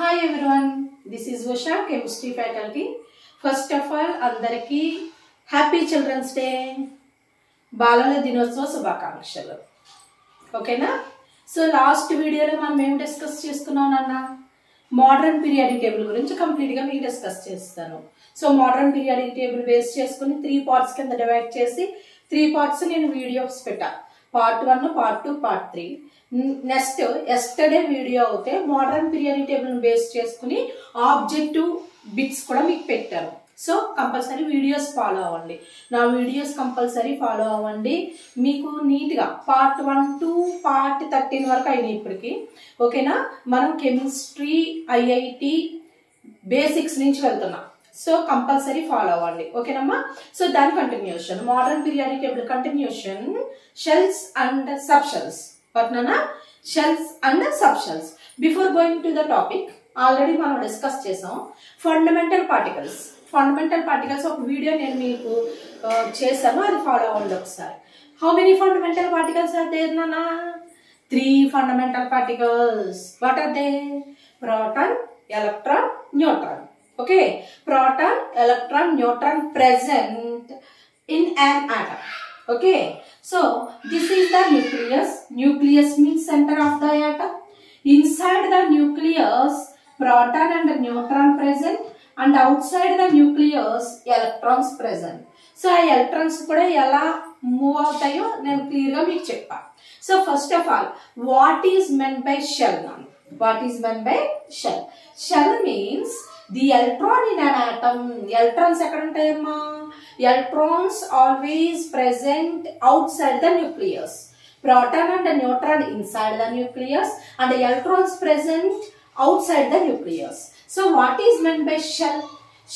Hi everyone, this is Usha, chemistry faculty. First of all, అందరికి happy children's day, బాలల దినోత్సవ శుభాకాంక్షలు. ఓకేనా? సో లాస్ట్ వీడియోలో మనం ఏం డిస్కస్ చేసుకున్నాం నాన్న? మోడర్న్ పీరియాడిక్ టేబుల్ గురించి కంప్లీట్గా మీకు డిస్కస్ చేస్తాను. So modern periodic table base చేసుకుని 3 పార్ట్స్ కింద డివైడ్ చేసి 3 పార్ట్స్ నేను వీడియోస్ పెట్టా. Part 1, part 2, part 3. Next yesterday video అయితే మోడర్న్ పీరియాడిక్ టేబుల్ బేస్ చేసుకుని ఆబ్జెక్టివ్ బిట్స్ కూడా మీకు పెట్టాను. సో కంపల్సరీ వీడియోస్ ఫాలో అవ్వండి, నా వీడియోస్ కంపల్సరీ ఫాలో అవ్వండి. మీకు నీట్గా పార్ట్ 1 to పార్ట్ 13 వరకు అయినాయి ఇప్పటికి. ఓకేనా? మనం కెమిస్ట్రీ ఐఐటి బేసిక్స్ నుంచి వెళ్తున్నాం. సో కంపల్సరీ ఫాలో అవ్వండి. ఓకేనమ్మా? సో దాని continuation, modern periodic table continuation, shells and subshells. పట్ననా? Shells and subshells. Before going to the topic, already మనం డిస్కస్ చేసాం ఫండమెంటల్ పార్టికల్స్. ఫండమెంటల్ పార్టికల్స్ ఒక వీడియో నేను మీకు చేశాను, అది ఫాలో అవ్వండి ఒకసారి. How many fundamental particles are there నాన్న? 3 fundamental particles. What are they? Proton, electron, neutron. Okay, proton, electron, neutron present in an atom. Okay, so this is the nucleus. Nucleus means center of the atom. Inside the nucleus, proton and neutron present, and outside the nucleus, electrons present. So electrons kuda ela move avutayo nenu clear ga meeku cheppa. So first of all, what is meant by shell? What is meant by shell? Shell means the electron in an atom. Electrons ekkada untayamma? Electrons always present outside the nucleus. Proton and neutron inside the nucleus, and the electrons present outside the nucleus. So what is meant by shell?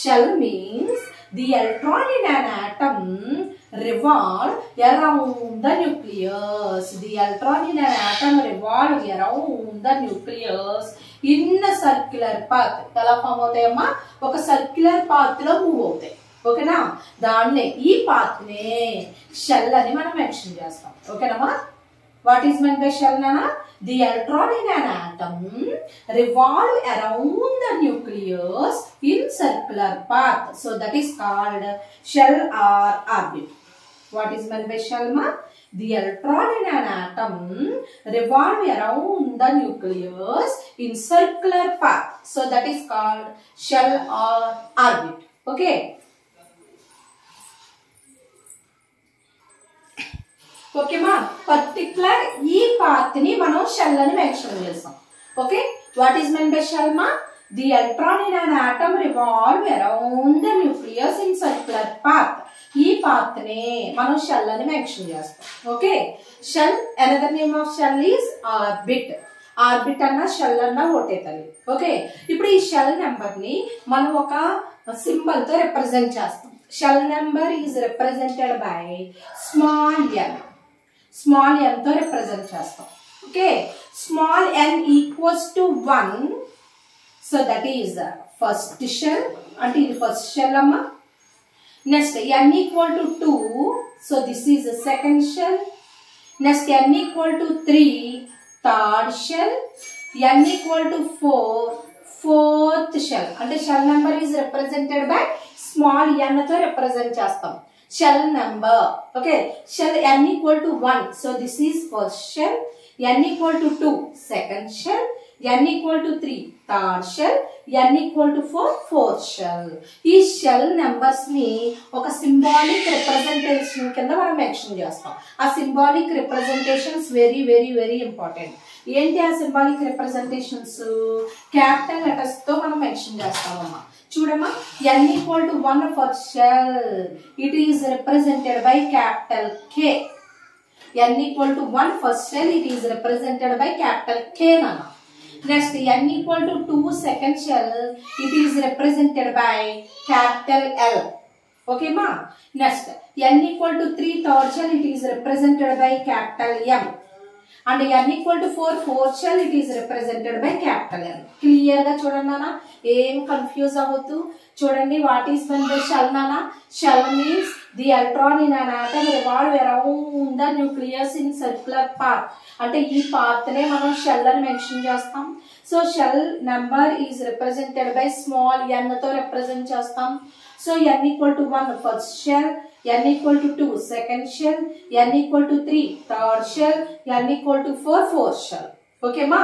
Shell means the electron in an atom revolve around the nucleus. The electron in an atom revolve around the nucleus in a circular path. ఎలా form అవుతాయమ్మా? ఒక circular path లో move అవుతాయి. ఓకేనా? దాన్నే, ఈ path నే shell అని మనం మెన్షన్ చేస్తాం. ఓకేనమ్మా? What is meant by shell నానా? The electron in an atom revolve around the nucleus in circular path. So that is called shell or orbit. What is meant by shell ma? The electron in an atom revolve around the nucleus in circular path. So that is called shell or orbit. Okay. Okay ma? Particular ee path ni manam shell ani mention chesam. Okay. What is meant by shell ma? The electron in an atom revolve around the nucleus in circular path. ఈ path నే మనం shell అని mention చేస్తాం. Okay, shell, another name of shell is orbit. Orbit అన్న shell అన్న ఒకటే తల్లి. Okay, ఇప్పుడు ఈ షెల్ నెంబర్ ని మనం ఒక సింబల్ తో రిప్రజెంట్ చేస్తాం. Shell number is represented by small n. Small n తో రిప్రజెంట్ చేస్తాం. Okay, small n equals to 1. So that is first shell. అంటే ఇది ఫస్ట్ షెల్ అమ్మా. Next, n equal to 2, so this is the second shell. Next, n equal to 3, third shell. n equal to 4, fourth shell. And the shell number is represented by small n to represent chestam. Shell number. Okay, shell n equal to 1, so this is first shell. n equal to 2, second shell. n equal to 3, third shell. n equal to 4, fourth shell. ఈ shell numbers ని ఒక symbolic representation కింద మనం mention చేస్తాం. ఆ symbolic representations very very very important. ఏంటి ఆ symbolic representations? Capital letters తో మనం మెన్షన్ చేస్తామమ్మా. చూడమ్మా, n equal to 1 first shell, it is represented by capital K. n equal to 1 first shell, it is represented by capital K నాన్న. Next, n equal to 2 second shell, it is represented by capital L. Okay ma? Next, n equal to 3 third shell, it is represented by capital M. And n equal to 4 fourth shell, it is represented by capital N. Clear ga chudandi nana, em confuse avvoddu. Chudandi, what is meant by shell nana? Shell means the electron in an atom revolve around the nucleus in circular path. అంటే ఈ path నే మనం shell అని mention చేస్తాం. So shell number is represented by small n తో represent చేస్తాం. So n equal to 1 first shell, n equal to 2 second shell, n equal to 3 third shell, n equal to 4 fourth shell. ఓకేమా?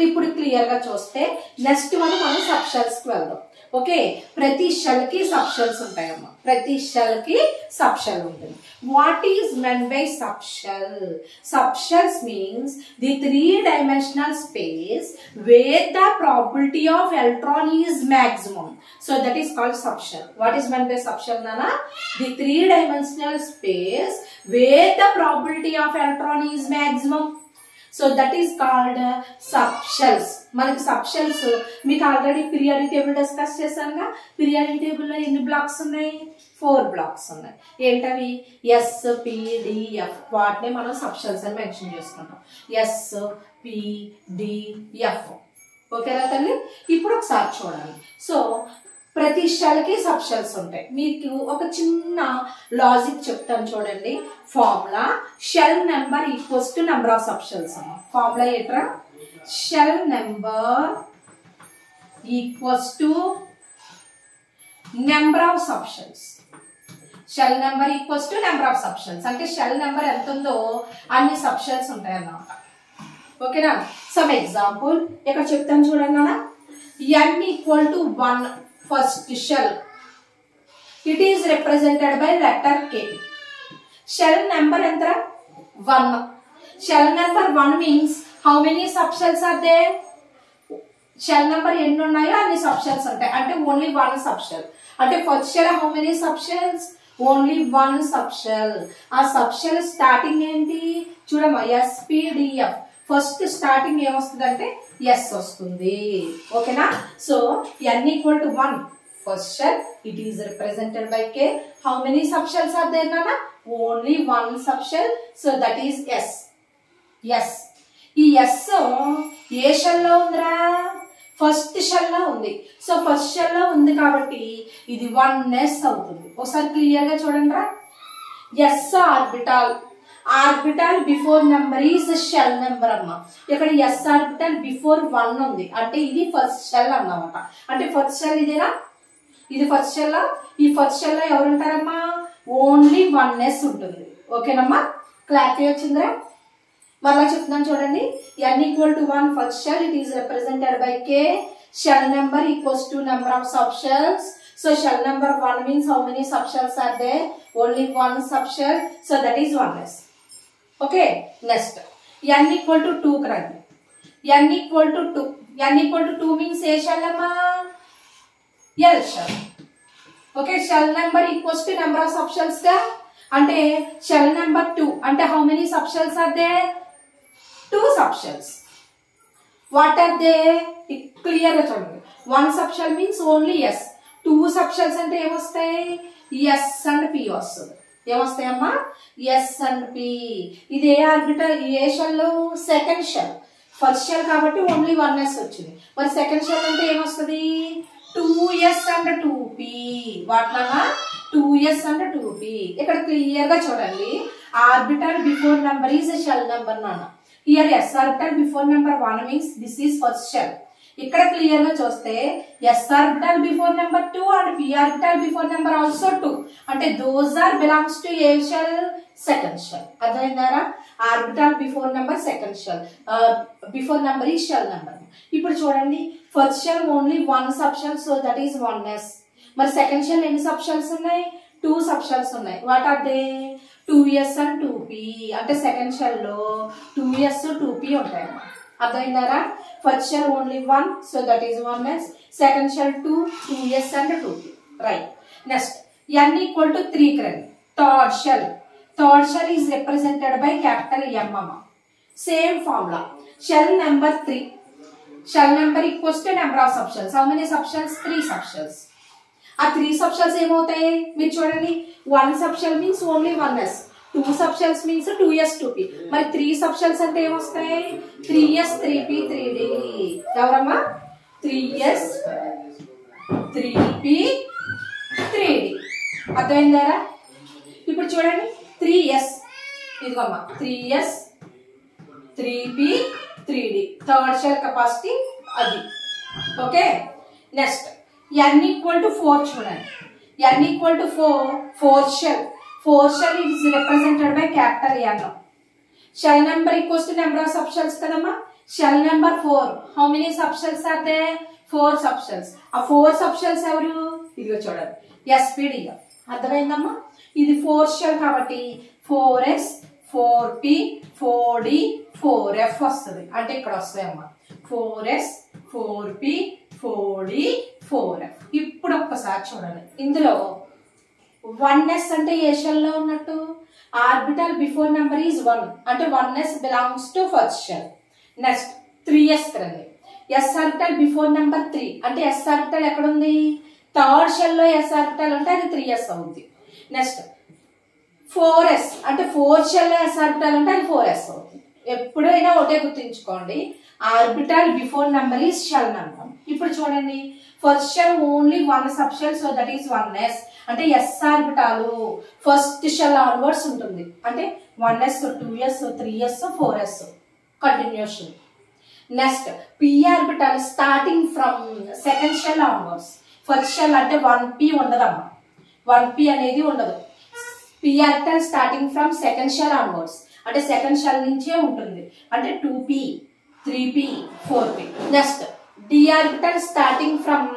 ఇప్పుడు clear గా చూస్తే next మనం sub shells కి వెళ్దాం. Okay, ప్రతి షెల్ కి సబ్ షెల్స్ ఉంటాయమ్మా. ప్రతి షెల్ కి సబ్ షెల్ ఉంటుంది. What is meant by sub shell? Sub shells means the 3-dimensional space where the probability of electron is maximum. So that is called sub shell. What is meant by sub shell, Nana? The 3-dimensional space where the probability of electron is maximum. So that is called sub shells. మనకి sub shells మీకు already periodic table discuss చేశానుగా. Periodic table లో ఎన్ని blocks ఉన్నాయి? 4 blocks ఉన్నాయి. ఏంటవి? S, p, d, f. వాటిని మనం సబ్ షెల్స్ అని మెన్షన్ చేసుకుంటాం. S, p, d, f. ఓకేనా తల్లి? ఇప్పుడు ఒకసారి చూడాలి. సో ప్రతి షెల్ కి సబ్ షెల్స్ ఉంటాయి. మీకు ఒక చిన్న లాజిక్ చెప్తాను చూడండి. Formula shell number equals to number of sub shells అన్న. ఫార్ములా ఏంట్రా? Shell number equals to number of sub shells. Shell number equals to number of sub shells అంటే షెల్ నెంబర్ ఎంత ఉందో అన్ని సబ్ షెల్స్ ఉంటాయి అన్నమాట. ఓకేనా? సమ్ ఎగ్జాంపుల్ ఇక్కడ చెప్తాను చూడండి అన్న. n equal to 1 first shell. It is represented by letter K. Shell number entera 1. Shell number 1 means how many subshells are there? Shell number ఎన్ని ఉన్నాయో అన్ని subshells ఉంటాయి. అంటే only 1 subshell. అంటే first shell how many subshells? Only 1 subshell. ఆ subshell starting ఏంటి? చూడమ్మా, SPDF. First starting ఏమొస్తుంది అంటే ఎస్ వస్తుంది. ఓకేనా? So n equal to 1 first shell. It is represented by K. How many sub shells are there నాన్న? Only 1 sub shell. So that is s. S. ఈ s ఏ shell లో ఉందిరా? First shell లో ఉంది. సో ఫస్ట్ షెల్ లో ఉంది కాబట్టి ఇది 1s అవుతుంది. ఒకసారి క్లియర్ గా చూడండి రా. S orbital. Orbital before number is shell number అమ్మా. ఇక్కడ ఎస్ ఆర్బిటాల్ బిఫోర్ 1 ఉంది అంటే ఇది ఫస్ట్ షెల్ అన్నమాట. అంటే ఫస్ట్ షెల్ ఇదేనా? ఇది ఫస్ట్ షెల్. ఈ ఫస్ట్ షెల్ లో ఎవరు ఉంటారమ్మా? ఓన్లీ 1s ఉంటుంది. ఓకేనమ్మా? క్లారిటీ వచ్చిందిరా? మళ్ళా చెప్తున్నాను చూడండి. n equal to 1 first shell. It is represented by K. Shell number equals to number of subshells. So shell number 1 means how many subshells are there? Only 1 subshell. So that is 1s. Okay. Next. n equal to 2 కరండి. n equal to 2. n equal to 2 means A shell అమ్మా? L shell. Okay. Shell number equals to number of subshells గా. అంటే shell number 2 అంటే how many subshells are there? 2 subshells. What are they? Clear గా చూడండి. 1 subshell means only S. 2 subshells అంటే ఏమొస్తాయి? S and P వస్తుంది. ఏమొస్తాయమ్మా? S and P. ఇది ఏ ఆర్బిటల్? ఏ shell? Second shell. First shell కాబట్టి ఓన్లీ 1s వచ్చింది. మరి సెకండ్ షెల్ అంటే ఏమొస్తుంది? 2s and 2p. వాట్లన్నా 2s and 2p. ఇక్కడ క్లియర్ గా చూడండి. Orbital before number is shell number నాన్న. Here S orbital before number 1 means this is first shell. ఇక్కడ క్లియర్ గా చూస్తే S orbital before number 2 and P orbital before number also 2. అంటే those are belongs to a shell, second shell. అర్థమైందారా? Orbital before number second shell. Before number ఈ shell number. ఇప్పుడు చూడండి, first shell only 1 sub shell. So that is 1s. మరి second shell ఎన్ని sub shells ఉన్నాయి? 2 sub shells ఉన్నాయి. What are they? 2s and 2p. అంటే second shell లో 2s 2p ఉంటాయి అన్నమాట. అర్థమైందారా? First shell only 1. So that is 1s. Second shell 2s and 2p. Right. Next n equal to 3 కరండి. Third shell. Third shell is represented by capital M అమ్మా. Same formula. Shell number 3. Shell number equals to number of sub shells. How many sub shells? 3 sub shells. ఆ 3 sub shells ఏమవుతాయి? మీరు చూడండి. 1 sub shell means only 1s. 2 sub shells means 2s 2p. మరి 3 sub shells అంటే ఏమొస్తాయి? 3s 3p 3d. ఎవరమ్మా? 3s 3p 3d. అర్థమైందారా? ఇప్పుడు చూడండి. 3s ఇదిగోమ్మా. 3s 3p 3D. Third shell capacity అది. Okay, next n equal to 4 చూడండి. n equal to 4 shell. 4 shell is represented by capital N. Shell number equals to number of sub shells కదమ్మా. Shell number 4. How many sub shells are they? 4 sub shells. ఆ 4 sub shells ఎవరు? ఇదిగో చూడండి, SPDF. అర్థమైందమ్మా? ఇది 4 shell కాబట్టి 4S 4P 4D 4F వస్తుంది. అంటే ఇక్కడ వస్తాయమ్మా 4S 4P 4D 4F. ఇప్పుడు ఒక్కసారి చూడండి, ఇందులో 1S అంటే ఏ షెల్ లో ఉన్నట్టు? ఆర్బిటల్ బిఫోర్ నెంబర్ ఈజ్ 1 అంటే 1S belongs to first shell. Next 3S కదండి. S ఆర్బిటల్ బిఫోర్ నెంబర్ 3 అంటే S ఆర్బిటల్ ఎక్కడ ఉంది? థర్డ్ షెల్ లో S ఆర్బిటల్ ఉంటే అది 3S అవుతుంది. నెక్స్ట్ 4S అంటే 4th షెల్ లో S ఆర్బిటల్ ఉంటే అది 4S అవుతుంది. ఎప్పుడైనా ఒకటే గుర్తుంచుకోండి, orbital before number is shell number. ఇప్పుడు చూడండి, first shell only 1 sub shell, so that is 1S అంటే S orbital first shell onwards ఉంటుంది. అంటే 1S 2S 3S 4S continuation. Next P orbital starting from second shell onwards. First shell అంటే 1P ఉండదమ్మా, 1P అనేది ఉండదు. P orbital starting from second shell onwards అంటే second shell నుంచే ఉంటుంది. అంటే 2P 3P 4P. Next D orbital starting from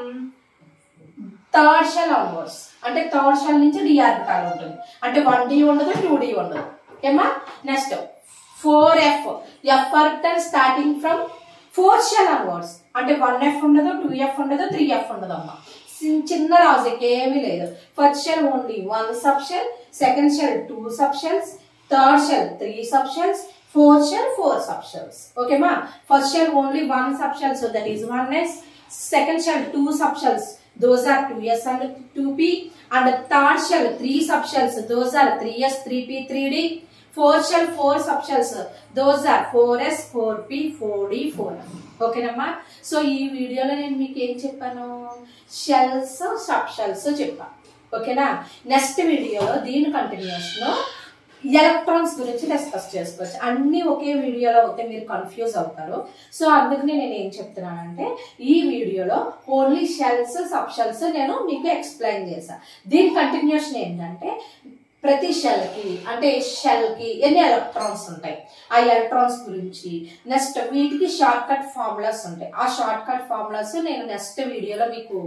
third shell onwards అంటే third shell నుంచి D ఆర్బిటల్ ఉంటుంది. అంటే 1D ఉండదు 2D ఉండదు. ఓకేమా? Next 4F. F orbital starting from fourth shell onwards అంటే 1F ఉండదు 2F ఉండదు 3F ఉండదు అమ్మా. చిన్న లాజిక్ ఏమీ లేదు. First shell only 1 sub shell, second shell 2 sub shells, third shell 3 sub shells, fourth shell 4 sub shells. Okay ma? First shell only 1 sub shell, so that is 1S. Second shell 2 sub shells, those are 2S and 2P. And third shell 3 sub shells, those are 3S 3P 3D. Fourth shell 4 sub shells, those are 4S 4P 4D 4F. Okay ma? So ee video lo nenu meeku em cheppanu, shells sub shells cheppa. Okay na? Next video lo deeni continuation lo electrons గురించి discuss చేసుకోవచ్చు. అన్ని ఒకే వీడియోలో అయితే మీరు confuse అవుతారు. So అందుకనే నేను ఏం చెప్తున్నానంటే, ఈ వీడియోలో ఓన్లీ షెల్స్ సబ్ షెల్స్ నేను మీకు ఎక్స్ప్లెయిన్ చేశాను. దీని కంటిన్యూషన్ ఏంటంటే, ప్రతి షెల్కి అంటే షెల్కి ఎన్ని ఎలక్ట్రాన్స్ ఉంటాయి, ఆ ఎలక్ట్రాన్స్ గురించి, నెక్స్ట్ వీటికి షార్ట్ కట్ ఫార్ములాస్ ఉంటాయి. ఆ షార్ట్ కట్ ఫార్ములాస్ నేను నెక్స్ట్ వీడియోలో మీకు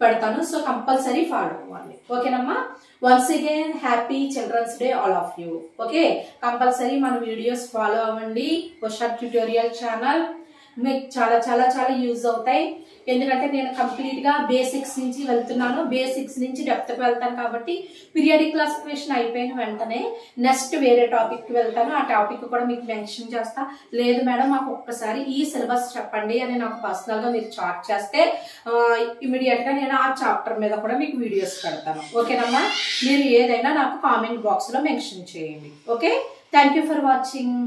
పెడతాను. సో కంపల్సరీ ఫాలో అవ్వాలి. ఓకేనమ్మా? Once again happy children's day all of you. Okay, compulsory మన వీడియోస్ ఫాలో అవ్వండి. ఉషా ట్యూటోరియల్ ఛానల్ మీకు చాలా చాలా చాలా యూజ్ అవుతాయి. ఎందుకంటే నేను కంప్లీట్ గా బేసిక్స్ నుంచి వెళ్తున్నాను, బేసిక్స్ నుంచి డెప్త్ కి వెళ్తాను. కాబట్టి పీరియాడిక్ క్లాసిఫికేషన్ అయిపోయిన వెంటనే నెక్స్ట్ వేరే టాపిక్ కి వెళ్తాను. ఆ టాపిక్ కూడా మీకు మెన్షన్ చేస్తా. లేదు మేడం మాకు ఒక్కసారి ఈ సిలబస్ చెప్పండి అని నాకు పర్సనల్ గా మీరు చాట్ చేస్తే ఇమీడియట్ గా నేను ఆ చాప్టర్ మీద కూడా మీకు వీడియోస్ పెడతాను. ఓకేనమ్మా? మీరు ఏదైనా నాకు కామెంట్ బాక్స్ లో మెన్షన్ చేయండి. Okay, thank you for watching.